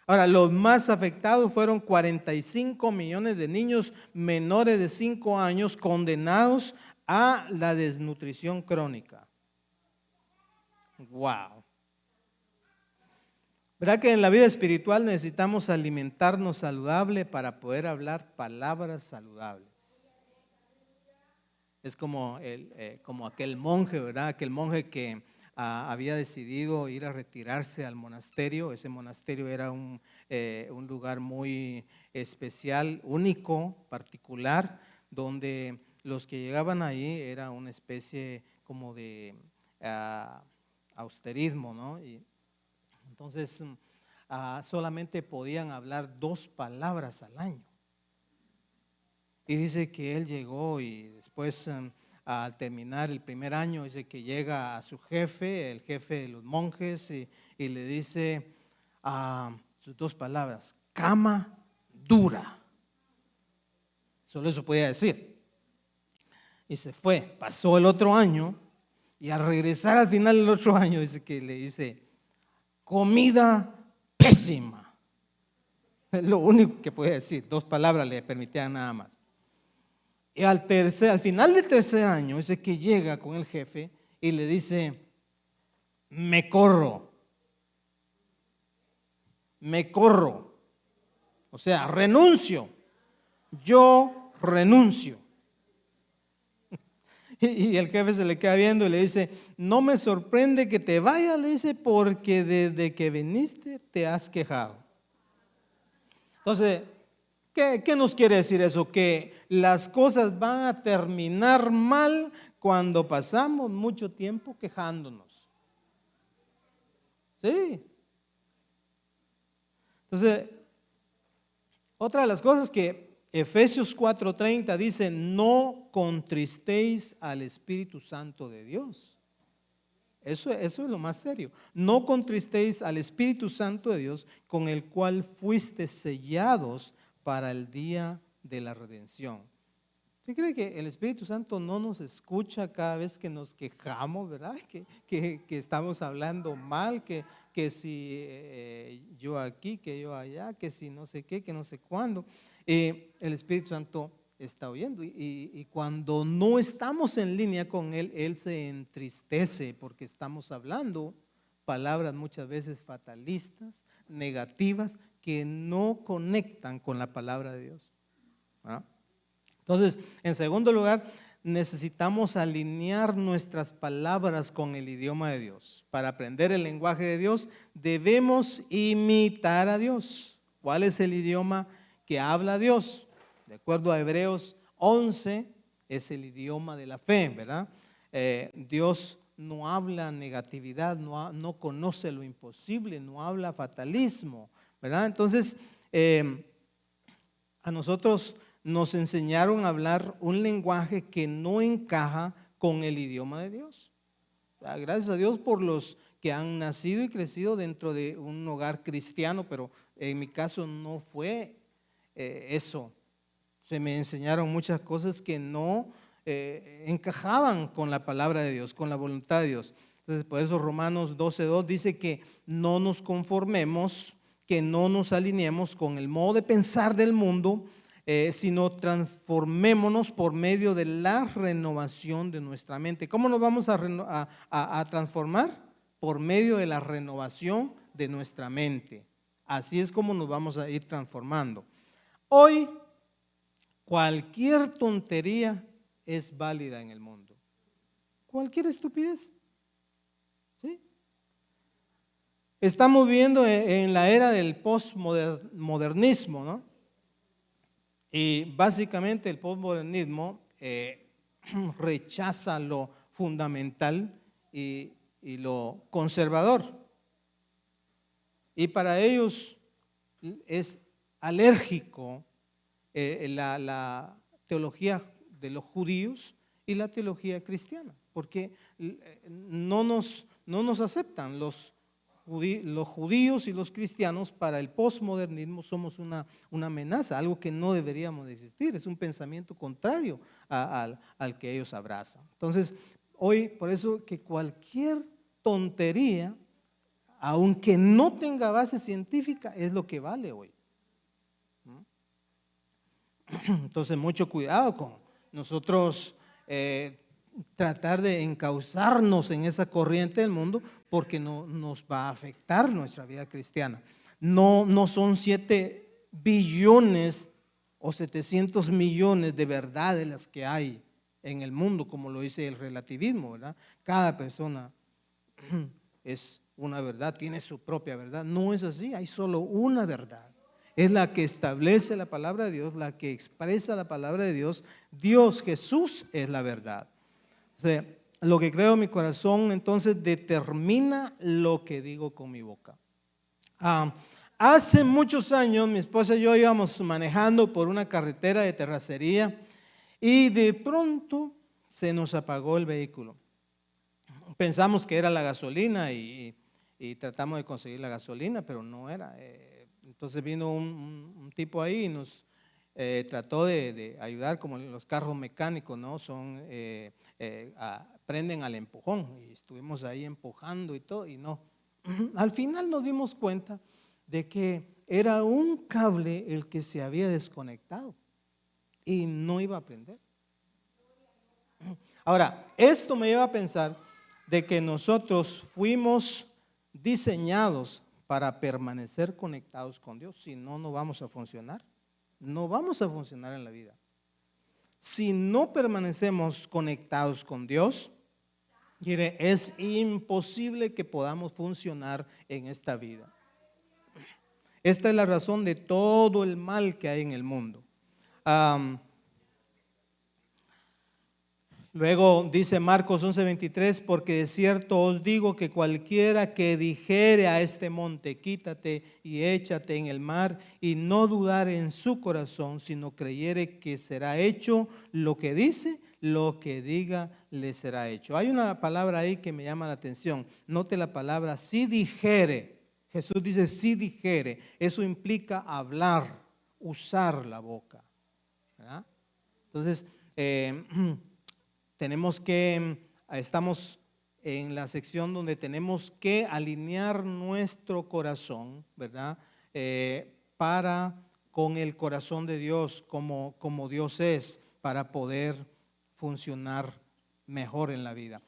Ahora, los más afectados fueron 45 millones de niños menores de 5 años condenados a la desnutrición crónica. Wow. ¿Verdad que en la vida espiritual necesitamos alimentarnos saludable para poder hablar palabras saludables? Es como aquel monje, ¿verdad? Aquel monje que había decidido ir a retirarse al monasterio. Ese monasterio era un lugar muy especial, único, particular, donde los que llegaban ahí era una especie como de austerismo, ¿no? Y entonces solamente podían hablar 2 palabras al año. Y dice que él llegó y después al terminar el primer año, dice que llega a su jefe, el jefe de los monjes, y le dice sus 2 palabras, cama dura. Solo eso podía decir. Y se fue. Pasó el otro año y al regresar al final del otro año dice que le dice, comida pésima. Es lo único que puede decir. 2 palabras le permitían nada más. Y al final del tercer año dice que llega con el jefe y le dice, me corro. O sea, renuncio. Yo renuncio. Y el jefe se le queda viendo y le dice, no me sorprende que te vayas, le dice, porque desde que viniste te has quejado. Entonces, ¿qué nos quiere decir eso? Que las cosas van a terminar mal cuando pasamos mucho tiempo quejándonos. Sí. Entonces, otra de las cosas que Efesios 4:30 dice, no contristéis al Espíritu Santo de Dios. Eso es lo más serio. No contristéis al Espíritu Santo de Dios, con el cual fuiste sellados para el día de la redención. ¿Usted cree que el Espíritu Santo no nos escucha cada vez que nos quejamos, verdad? Que estamos hablando mal, que si yo aquí, que yo allá, que si no sé qué, que no sé cuándo. El Espíritu Santo está oyendo y cuando no estamos en línea con Él, Él se entristece porque estamos hablando palabras muchas veces fatalistas, negativas, que no conectan con la palabra de Dios. ¿Ah? Entonces, en segundo lugar, necesitamos alinear nuestras palabras con el idioma de Dios. Para aprender el lenguaje de Dios, debemos imitar a Dios. ¿Cuál es el idioma que habla Dios? De acuerdo a Hebreos 11, es el idioma de la fe, ¿verdad? Dios no habla negatividad, no conoce lo imposible, no habla fatalismo, ¿verdad? Entonces, a nosotros nos enseñaron a hablar un lenguaje que no encaja con el idioma de Dios. Gracias a Dios por los que han nacido y crecido dentro de un hogar cristiano, pero en mi caso no fue eso. Se me enseñaron muchas cosas que no encajaban con la palabra de Dios, con la voluntad de Dios. Entonces, por eso Romanos 12:2 dice que no nos conformemos, que no nos alineemos con el modo de pensar del mundo, sino transformémonos por medio de la renovación de nuestra mente. ¿Cómo nos vamos a transformar? Por medio de la renovación de nuestra mente. Así es como nos vamos a ir transformando. Hoy, cualquier tontería es válida en el mundo. Cualquier estupidez. ¿Sí? Estamos viviendo en la era del postmodernismo, ¿no? Y básicamente el postmodernismo rechaza lo fundamental y lo conservador. Y para ellos es alérgico la teología de los judíos y la teología cristiana, porque no nos aceptan los judíos y los cristianos. Para el postmodernismo somos una amenaza, algo que no deberíamos de existir, es un pensamiento contrario al que ellos abrazan. Entonces, hoy, por eso que cualquier tontería, aunque no tenga base científica, es lo que vale hoy. Entonces, mucho cuidado con nosotros tratar de encauzarnos en esa corriente del mundo, porque no nos va a afectar nuestra vida cristiana. No son 7 billones o 700 millones de verdades las que hay en el mundo, como lo dice el relativismo, ¿verdad? Cada persona es una verdad, tiene su propia verdad. No es así, hay solo una verdad. Es la que establece la palabra de Dios, la que expresa la palabra de Dios. Dios, Jesús, es la verdad. O sea, lo que creo en mi corazón entonces determina lo que digo con mi boca. Hace muchos años mi esposa y yo íbamos manejando por una carretera de terracería y de pronto se nos apagó el vehículo. Pensamos que era la gasolina y tratamos de conseguir la gasolina, pero no era. Entonces vino un tipo ahí y nos trató de ayudar como los carros mecánicos, ¿no? Prenden al empujón y estuvimos ahí empujando y todo y no. Al final nos dimos cuenta de que era un cable el que se había desconectado y no iba a prender. Ahora, esto me lleva a pensar de que nosotros fuimos diseñados para permanecer conectados con Dios, si no, no vamos a funcionar. No vamos a funcionar en la vida. Si no permanecemos conectados con Dios, mire, es imposible que podamos funcionar en esta vida. Esta es la razón de todo el mal que hay en el mundo. Luego dice Marcos 11:23, porque de cierto os digo que cualquiera que dijere a este monte, quítate y échate en el mar, y no dudare en su corazón, sino creyere que será hecho lo que dice, lo que diga le será hecho. Hay una palabra ahí que me llama la atención. Note la palabra si dijere. Jesús dice si dijere. Eso implica hablar, usar la boca, ¿verdad? Entonces, estamos en la sección donde tenemos que alinear nuestro corazón, ¿verdad? Para con el corazón de Dios, como Dios es, para poder funcionar mejor en la vida.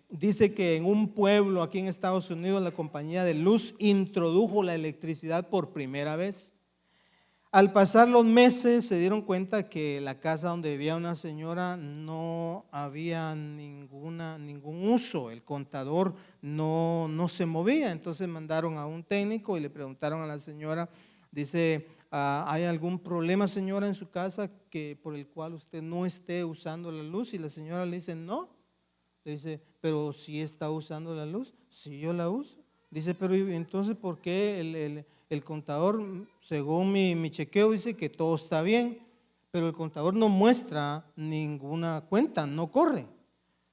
Dice que en un pueblo aquí en Estados Unidos la compañía de luz introdujo la electricidad por primera vez. Al pasar los meses se dieron cuenta que la casa donde vivía una señora no había ningún uso, el contador no se movía. Entonces mandaron a un técnico y le preguntaron a la señora, dice, ¿hay algún problema, señora, en su casa por el cual usted no esté usando la luz? Y la señora le dice, no. Le dice, pero si está usando la luz, sí, yo la uso. Dice, pero entonces, ¿por qué el contador, según mi chequeo, dice que todo está bien, pero el contador no muestra ninguna cuenta, no corre?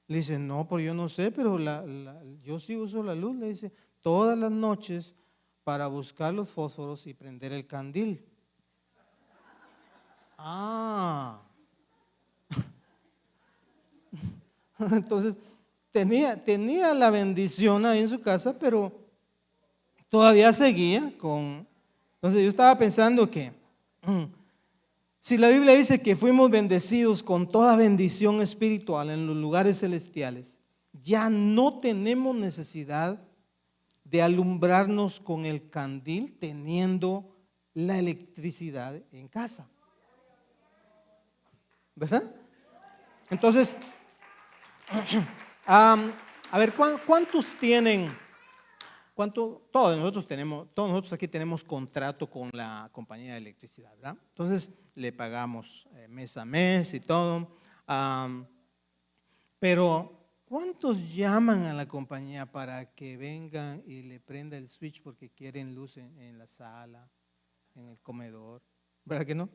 Le dice, no, pues yo no sé, pero yo sí uso la luz, le dice, todas las noches para buscar los fósforos y prender el candil. Entonces, tenía la bendición ahí en su casa, pero todavía seguía con... Entonces yo estaba pensando que si la Biblia dice que fuimos bendecidos con toda bendición espiritual en los lugares celestiales, ya no tenemos necesidad de alumbrarnos con el candil teniendo la electricidad en casa, ¿verdad? Entonces, a ver, ¿cuántos tienen? Todos nosotros aquí tenemos contrato con la compañía de electricidad, ¿verdad? Entonces le pagamos mes a mes y todo. Pero ¿cuántos llaman a la compañía para que vengan y le prenda el switch porque quieren luz en la sala, en el comedor? ¿Verdad que no?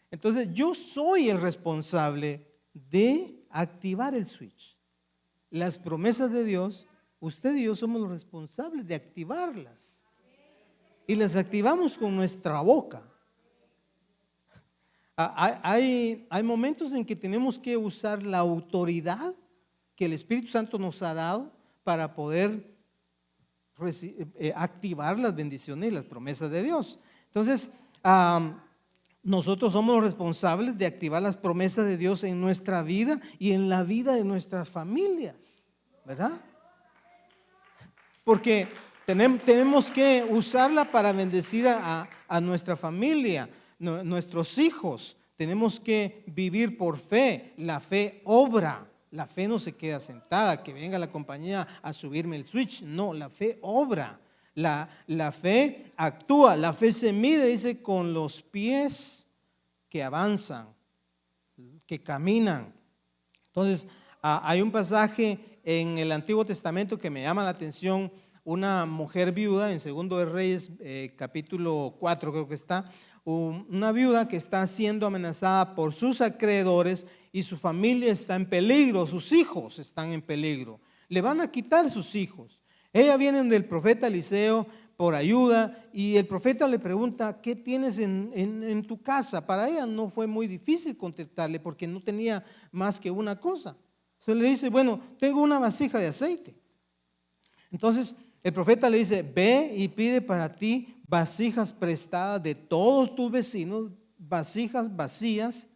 Entonces yo soy el responsable de activar el switch. Las promesas de Dios, usted y yo somos los responsables de activarlas. Y las activamos con nuestra boca. Hay momentos en que tenemos que usar la autoridad que el Espíritu Santo nos ha dado para poder activar las bendiciones y las promesas de Dios. Entonces, nosotros somos los responsables de activar las promesas de Dios en nuestra vida y en la vida de nuestras familias, ¿verdad? Porque tenemos que usarla para bendecir a nuestra familia, nuestros hijos. Tenemos que vivir por fe. La fe obra. La fe no se queda sentada, que venga la compañía a subirme el switch. No, la fe obra. La fe actúa, la fe se mide, dice, con los pies que avanzan, que caminan. Entonces, hay un pasaje en el Antiguo Testamento que me llama la atención. Una mujer viuda, en Segundo de Reyes, capítulo 4 creo que está, una viuda que está siendo amenazada por sus acreedores y su familia está en peligro, sus hijos están en peligro. Le van a quitar sus hijos. Ella viene del profeta Eliseo por ayuda y el profeta le pregunta, ¿qué tienes en tu casa? Para ella no fue muy difícil contestarle porque no tenía más que una cosa. Se le dice, bueno, tengo una vasija de aceite. Entonces el profeta le dice, ve y pide para ti vasijas prestadas de todos tus vecinos, vasijas vacías,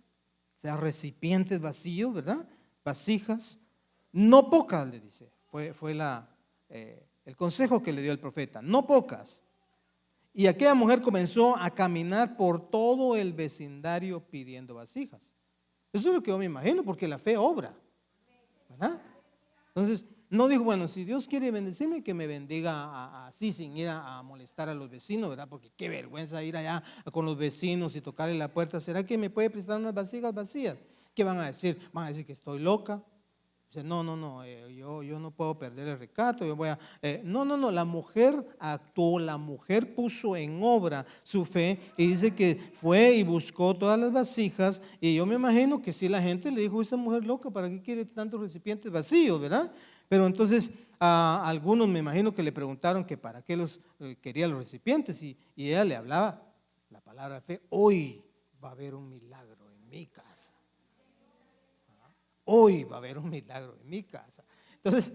o sea, recipientes vacíos, ¿verdad? Vasijas, no pocas, le dice. Fue el consejo que le dio el profeta, no pocas. Y aquella mujer comenzó a caminar por todo el vecindario pidiendo vasijas. Eso es lo que yo me imagino, porque la fe obra, ¿verdad? Entonces, no dijo, bueno, si Dios quiere bendecirme, que me bendiga así, sin ir a molestar a los vecinos, ¿verdad? Porque qué vergüenza ir allá con los vecinos y tocarle la puerta. ¿Será que me puede prestar unas vasijas vacías? ¿Qué van a decir? Van a decir que estoy loca. Dice, no, yo no puedo perder el recato, yo voy a… no, la mujer actuó, la mujer puso en obra su fe y dice que fue y buscó todas las vasijas y yo me imagino que si la gente le dijo, esa mujer loca, ¿para qué quiere tantos recipientes vacíos, verdad? Pero entonces a algunos me imagino que le preguntaron que para qué los quería los recipientes y ella le hablaba la palabra fe, hoy va a haber un milagro en mi casa. Hoy va a haber un milagro en mi casa. Entonces,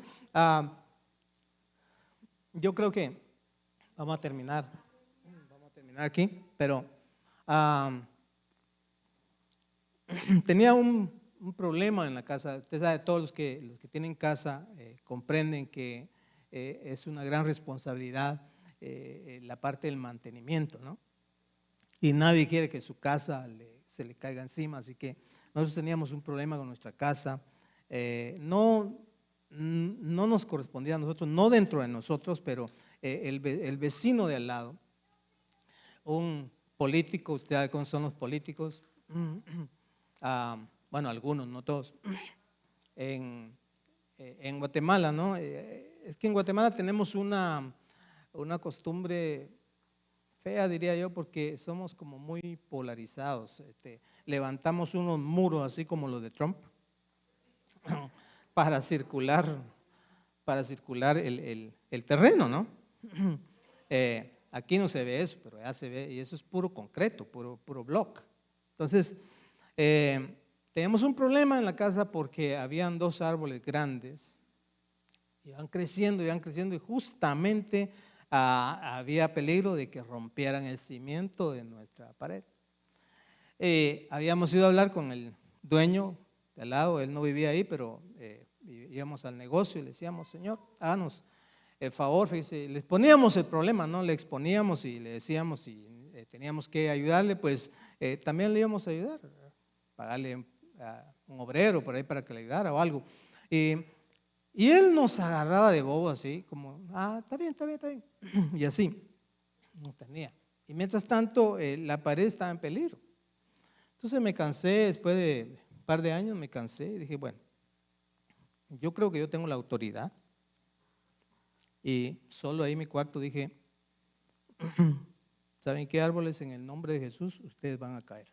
yo creo que vamos a terminar aquí, pero tenía un problema en la casa. Usted sabe, todos los que tienen casa comprenden que es una gran responsabilidad la parte del mantenimiento, ¿no? Y nadie quiere que su casa se le caiga encima, así que nosotros teníamos un problema con nuestra casa, no nos correspondía a nosotros, no dentro de nosotros, pero el vecino de al lado, un político, usted sabe cómo son los políticos, bueno, algunos, no todos, en Guatemala, ¿no? Es que en Guatemala tenemos una costumbre fea, diría yo, porque somos como muy polarizados. Levantamos unos muros así como los de Trump para circular el terreno, ¿no? Aquí no se ve eso, pero ya se ve, y eso es puro concreto, puro block. Entonces, teníamos un problema en la casa porque habían 2 árboles grandes, iban creciendo y justamente había peligro de que rompieran el cimiento de nuestra pared. Habíamos ido a hablar con el dueño de al lado, él no vivía ahí, pero íbamos al negocio y le decíamos, Señor, háganos el favor, fíjese, les poníamos el problema, ¿no? Le exponíamos y le decíamos si teníamos que ayudarle, pues también le íbamos a ayudar, pagarle a un obrero por ahí para que le ayudara o algo. Y él nos agarraba de bobo así, como, está bien. Y así, nos tenía. Y mientras tanto, la pared estaba en peligro. Entonces me cansé, después de un par de años me cansé y dije, bueno, yo creo que yo tengo la autoridad. Y solo ahí en mi cuarto dije, ¿saben qué árboles en el nombre de Jesús ustedes van a caer?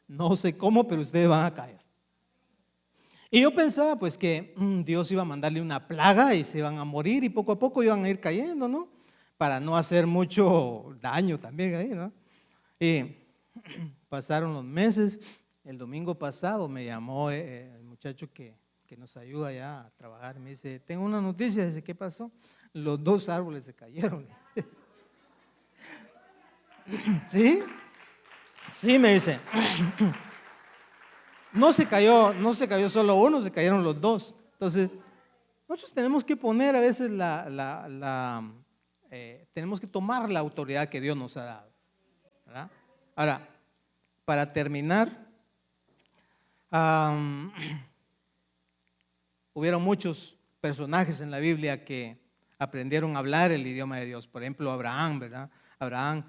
No sé cómo, pero ustedes van a caer. Y yo pensaba pues que Dios iba a mandarle una plaga y se iban a morir y poco a poco iban a ir cayendo, ¿no? Para no hacer mucho daño también ahí, ¿no? Y pasaron los meses. El domingo pasado me llamó el muchacho que nos ayuda ya a trabajar. Me dice, tengo una noticia. Dice, ¿qué pasó? Los 2 árboles se cayeron. ¿Sí? Sí, me dice. No se cayó solo uno, se cayeron los 2. Entonces, nosotros tenemos que poner a veces tenemos que tomar la autoridad que Dios nos ha dado, ¿verdad? Ahora, para terminar, hubieron muchos personajes en la Biblia que aprendieron a hablar el idioma de Dios. Por ejemplo, Abraham, ¿verdad? Abraham,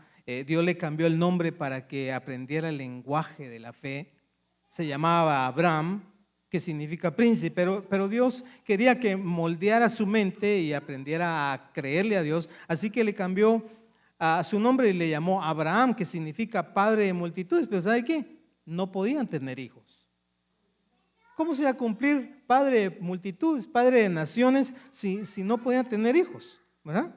Dios le cambió el nombre para que aprendiera el lenguaje de la fe. Se llamaba Abraham, que significa príncipe, pero Dios quería que moldeara su mente y aprendiera a creerle a Dios, así que le cambió a su nombre y le llamó Abraham, que significa padre de multitudes. Pero ¿sabe qué? No podían tener hijos. ¿Cómo se iba a cumplir Padre de multitudes, Padre de naciones, si no podían tener hijos? ¿Verdad?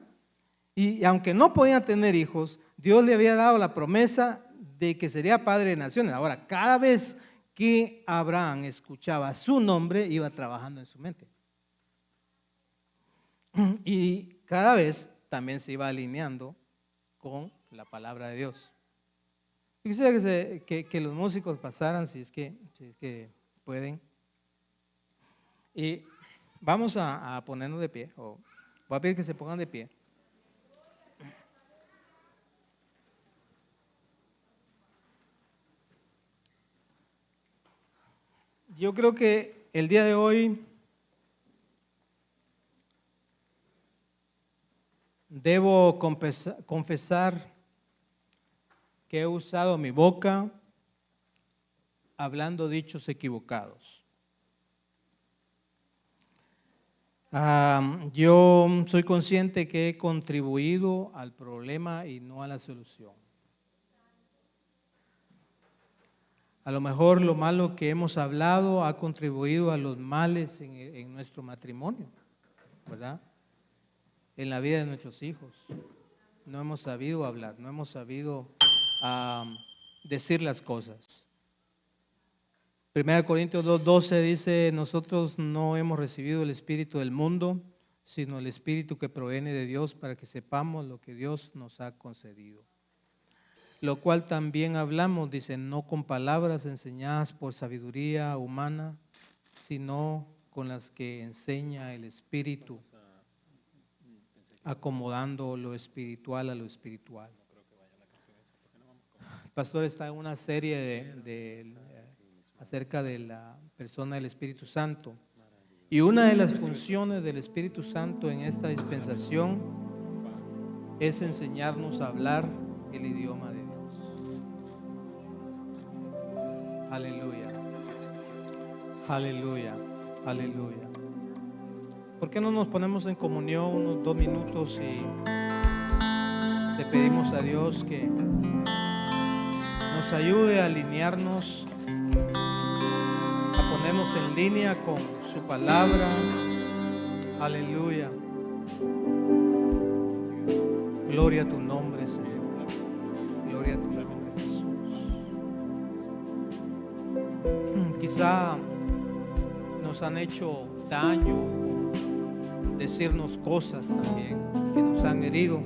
Y aunque no podían tener hijos, Dios le había dado la promesa de que sería Padre de naciones. Ahora, cada vez que Abraham escuchaba su nombre, iba trabajando en su mente. Y cada vez también se iba alineando con la palabra de Dios. Quisiera que los músicos pasaran, si es que pueden. Y vamos a ponernos de pie, o voy a pedir que se pongan de pie. Yo creo que el día de hoy debo confesar que he usado mi boca hablando dichos equivocados. Yo soy consciente que he contribuido al problema y no a la solución. A lo mejor lo malo que hemos hablado ha contribuido a los males en nuestro matrimonio, ¿verdad? En la vida de nuestros hijos. No hemos sabido hablar, no hemos sabido decir las cosas. 1 Corintios 2:12 dice: nosotros no hemos recibido el espíritu del mundo, sino el espíritu que proviene de Dios, para que sepamos lo que Dios nos ha concedido. Lo cual también hablamos, dice, no con palabras enseñadas por sabiduría humana, sino con las que enseña el Espíritu, acomodando lo espiritual a lo espiritual. El pastor está en una serie acerca de la persona del Espíritu Santo. Y una de las funciones del Espíritu Santo en esta dispensación es enseñarnos a hablar el idioma de Dios. Aleluya, aleluya, aleluya. ¿Por qué no nos ponemos en comunión unos 2 minutos y le pedimos a Dios que nos ayude a alinearnos, a ponernos en línea con su palabra? Aleluya. Gloria a tu nombre, Señor. Gloria a tu nombre, Jesús. Quizá nos han hecho daño, decirnos cosas también que nos han herido.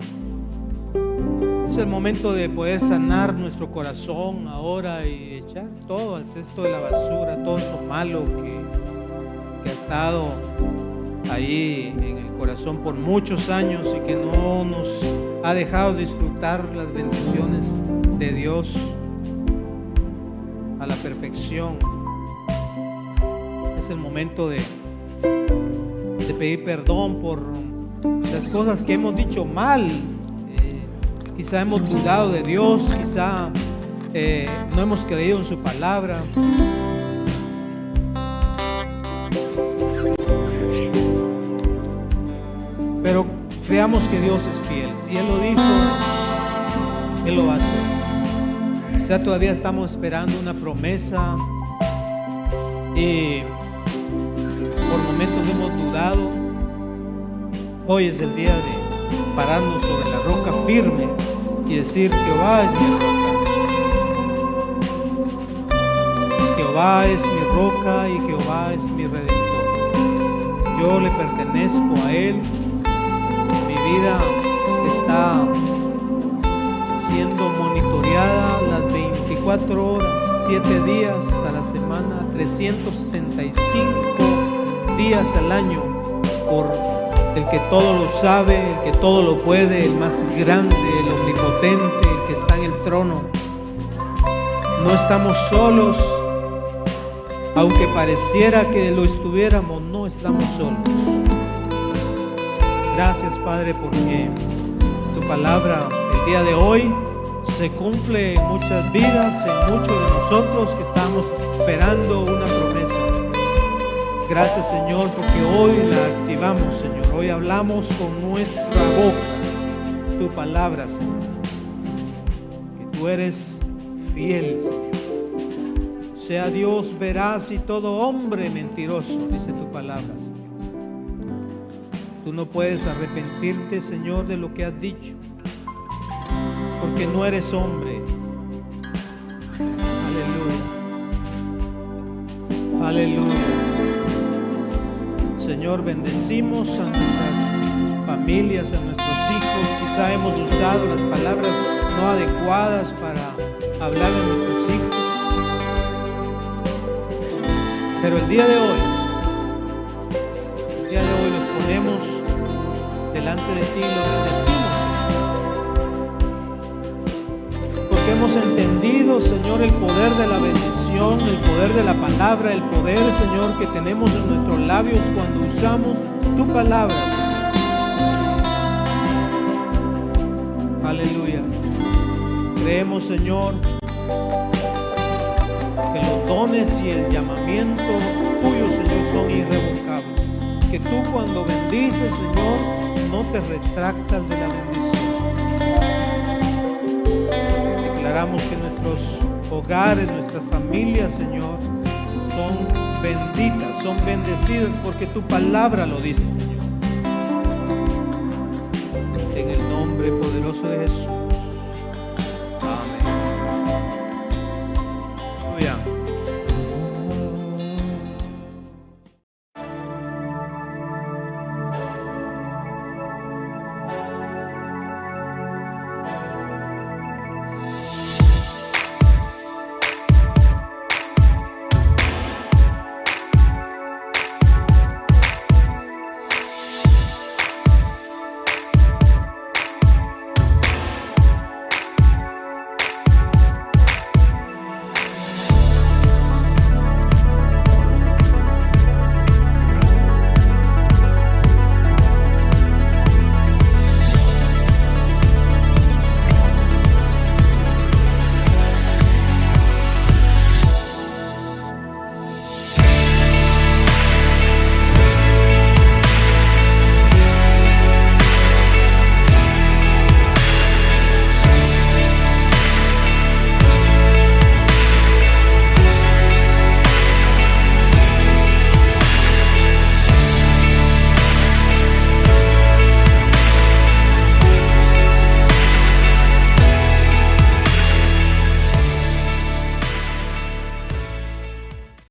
Es el momento de poder sanar nuestro corazón ahora y echar todo al cesto de la basura, todo eso malo que ha estado ahí en el corazón por muchos años y que no nos ha dejado disfrutar las bendiciones de Dios a la perfección. Es el momento de pedir perdón por las cosas que hemos dicho mal. Quizá hemos dudado de Dios, quizá no hemos creído en su palabra. Pero creamos que Dios es fiel. Si Él lo dijo, Él lo va a hacer. Quizá todavía estamos esperando una promesa y por momentos hemos dudado. Hoy es el día de pararnos sobre la roca firme y decir: Jehová es mi roca. Jehová es mi roca y Jehová es mi redentor. Yo le pertenezco a Él. Mi vida está siendo monitoreada las 24 horas, 7 días a la semana, 365 días al año, por el que todo lo sabe, el que todo lo puede, el más grande, el omnipotente, el que está en el trono. No estamos solos, aunque pareciera que lo estuviéramos, no estamos solos. Gracias, Padre, porque tu palabra el día de hoy se cumple en muchas vidas, en muchos de nosotros que estamos esperando una promesa. Gracias, Señor, porque hoy la activamos, Señor. Hoy hablamos con nuestra boca tu palabra, Señor. Que tú eres fiel, Señor. sea Dios veraz y todo hombre mentiroso, dice tu palabra, Señor. Tú no puedes arrepentirte, Señor, de lo que has dicho, porque no eres hombre. Aleluya. Aleluya. Señor, bendecimos a nuestras familias, a nuestros hijos. Quizá hemos usado las palabras no adecuadas para hablar a nuestros hijos. Pero el día de hoy los ponemos delante de ti y los bendecimos, Señor. Porque hemos entendido, Señor, el poder de la bendición, el poder de la palabra, el poder, Señor, que tenemos en nuestros labios cuando usamos tu palabra, Señor. Aleluya. Creemos, Señor, que los dones y el llamamiento tuyo, Señor, son irrevocables. Que tú cuando bendices, Señor, no te retractas de la bendición. Declaramos que nuestros hogares, nuestras familias, Señor, son benditas, son bendecidas porque tu palabra lo dice, Señor. En el nombre poderoso de Jesús.